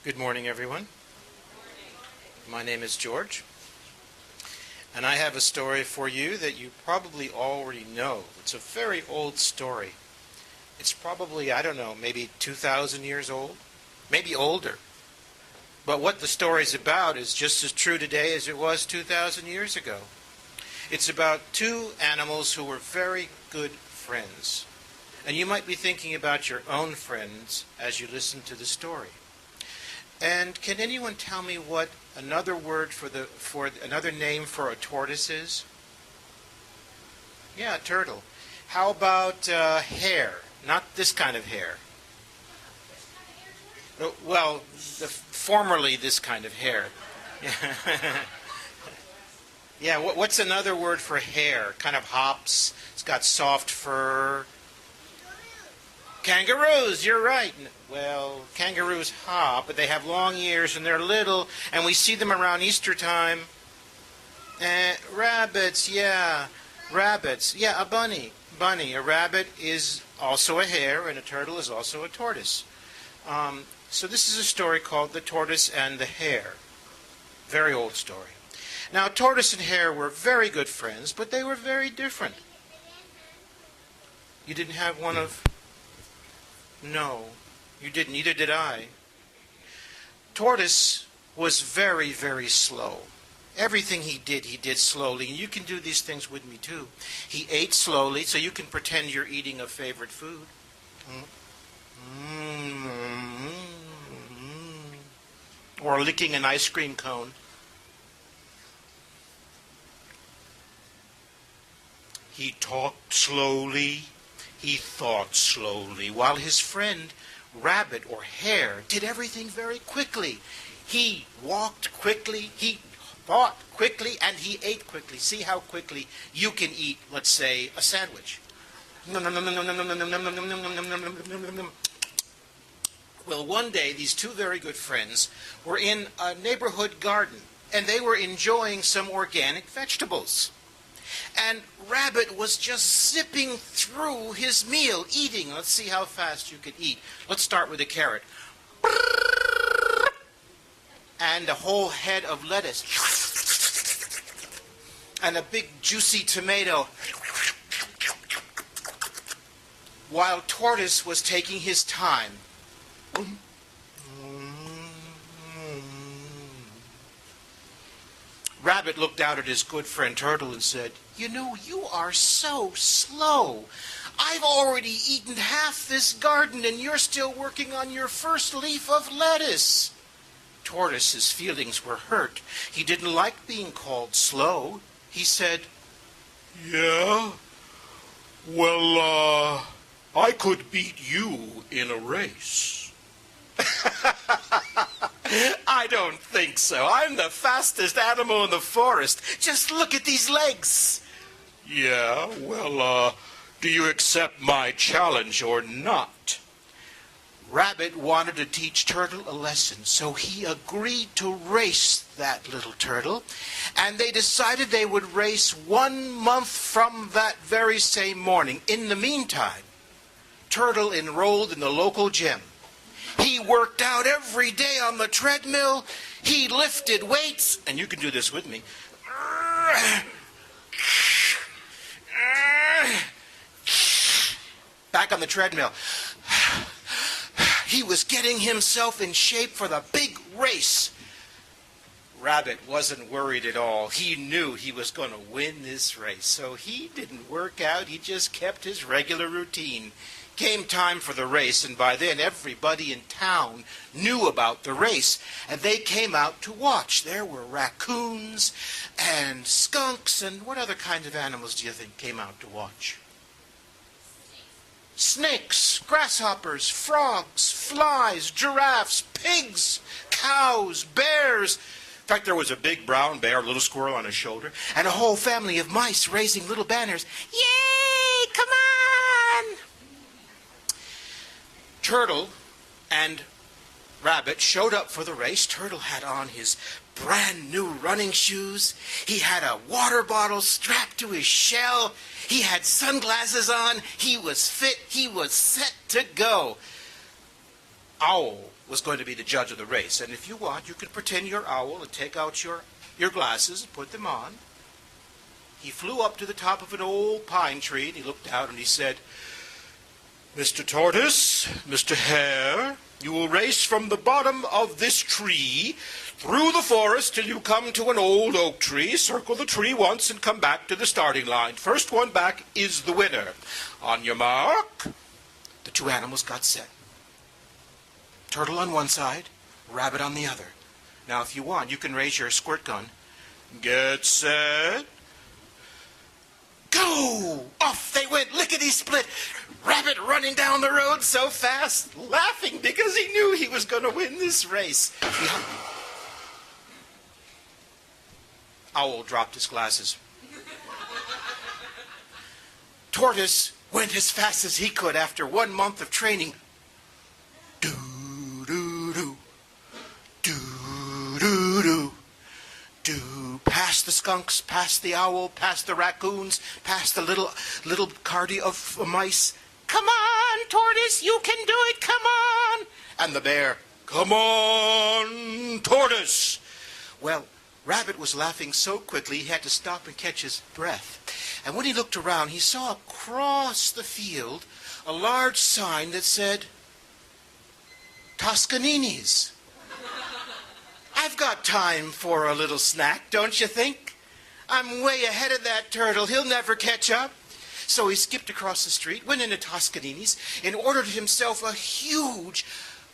Good morning, everyone. My name is George, and I have a story for you that you probably already know. It's a very old story. It's probably, I don't know, maybe 2,000 years old, maybe older. But what the story's about is just as true today as it was 2,000 years ago. It's about two animals who were very good friends. And you might be thinking about your own friends as you listen to the story. And can anyone tell me what another word for another name for a tortoise is? Yeah, a turtle. How about hare? Not this kind of hare. Well, formerly this kind of hare. Yeah. What's another word for hare? Kind of hops. It's got soft fur. Kangaroos, you're right. Well, kangaroos hop, but they have long ears and they're little, and we see them around Easter time. Rabbits, yeah. Rabbits, yeah, a bunny. A rabbit is also a hare, and a turtle is also a tortoise. So this is a story called The Tortoise and the Hare. Very old story. Now, tortoise and hare were very good friends, but they were very different. You didn't have one of... No, you didn't. Neither did I. Tortoise was very, very slow. Everything he did slowly. And you can do these things with me, too. He ate slowly, so you can pretend you're eating a favorite food. Or licking an ice cream cone. He talked slowly. He thought slowly, while his friend, rabbit or hare, did everything very quickly. He walked quickly, he thought quickly, and he ate quickly. See how quickly you can eat, let's say, a sandwich. Well, one day, these two very good friends were in a neighborhood garden, and they were enjoying some organic vegetables. And Rabbit was just zipping through his meal, eating. Let's see how fast you can eat. Let's start with a carrot. And a whole head of lettuce. And a big juicy tomato. While Tortoise was taking his time. Rabbit looked out at his good friend Turtle and said, "You know, you are so slow. I've already eaten half this garden and you're still working on your first leaf of lettuce." Tortoise's feelings were hurt. He didn't like being called slow. He said, "Yeah, well, I could beat you in a race." "I don't think so. I'm the fastest animal in the forest. Just look at these legs." "Yeah, well, do you accept my challenge or not?" Rabbit wanted to teach Turtle a lesson, so he agreed to race that little turtle, and they decided they would race 1 month from that very same morning. In the meantime, Turtle enrolled in the local gym. He worked out every day on the treadmill. He lifted weights. And you can do this with me. Back on the treadmill. He was getting himself in shape for the big race. Rabbit wasn't worried at all. He knew he was going to win this race. So he didn't work out. He just kept his regular routine. Came time for the race, and by then everybody in town knew about the race, and they came out to watch. There were raccoons and skunks, and what other kinds of animals do you think came out to watch? Snakes, grasshoppers, frogs, flies, giraffes, pigs, cows, bears. In fact, there was a big brown bear, a little squirrel on his shoulder, and a whole family of mice raising little banners. "Yay, come on!" Turtle and Rabbit showed up for the race. Turtle had on his brand new running shoes. He had a water bottle strapped to his shell. He had sunglasses on. He was fit. He was set to go. Oh, was going to be the judge of the race. And if you want, you could pretend you're Owl and take out your glasses and put them on. He flew up to the top of an old pine tree, and he looked out and he said, "Mr. Tortoise, Mr. Hare, you will race from the bottom of this tree through the forest till you come to an old oak tree. Circle the tree once and come back to the starting line. First one back is the winner. On your mark." The two animals got set. Turtle on one side, rabbit on the other. Now, if you want, you can raise your squirt gun. Get set. Go! Off they went, lickety-split. Rabbit running down the road so fast, laughing because he knew he was going to win this race. Owl dropped his glasses. Tortoise went as fast as he could after 1 month of training. Do-do-do, do-do-do, do. Past the skunks, past the owl, past the raccoons, past the little party of mice. "Come on, Tortoise, you can do it, come on!" And the bear, "Come on, Tortoise!" Well, Rabbit was laughing so quickly he had to stop and catch his breath. And when he looked around, he saw across the field a large sign that said, "Toscanini's." "I've got time for a little snack, don't you think? I'm way ahead of that turtle. He'll never catch up." So he skipped across the street, went into Toscanini's, and ordered himself a huge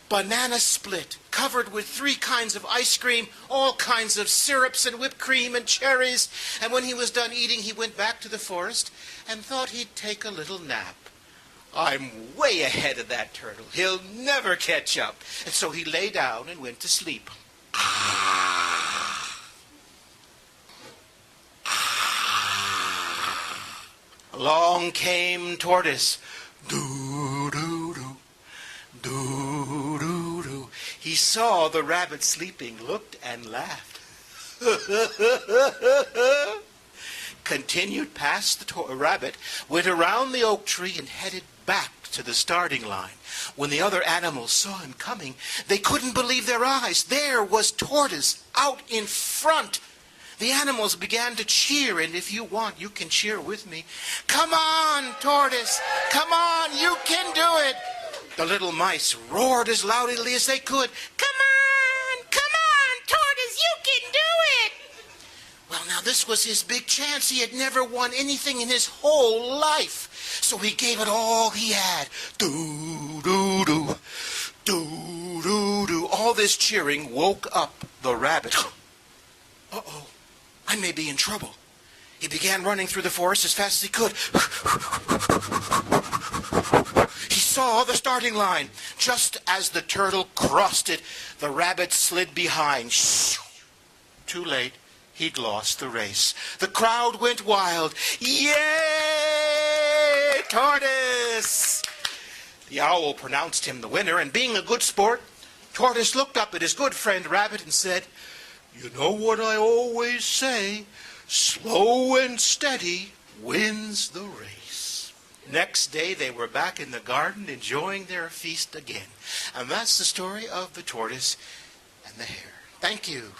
banana split covered with 3 kinds of ice cream, all kinds of syrups and whipped cream and cherries. And when he was done eating, he went back to the forest and thought he'd take a little nap. "I'm way ahead of that turtle. He'll never catch up." And so he lay down and went to sleep. Along came Tortoise. Do-do-do, do-do-do. He saw the rabbit sleeping, looked and laughed. Continued past the rabbit, went around the oak tree and headed back to the starting line. When the other animals saw him coming, they couldn't believe their eyes. There was Tortoise out in front. The animals began to cheer, and if you want, you can cheer with me. "Come on, Tortoise! Come on, you can do it!" The little mice roared as loudly as they could. Come on, Tortoise, you can do it!" Well, now this was his big chance. He had never won anything in his whole life. So he gave it all he had. Do-do-do, do-do-do. All this cheering woke up the rabbit. Uh-oh, I may be in trouble. He began running through the forest as fast as he could. He saw the starting line. Just as the turtle crossed it, the rabbit slid behind. Too late. He'd lost the race. The crowd went wild. "Yay, Tortoise!" The owl pronounced him the winner, and being a good sport, Tortoise looked up at his good friend Rabbit and said, "You know what I always say, slow and steady wins the race." Next day they were back in the garden enjoying their feast again. And that's the story of the tortoise and the hare. Thank you.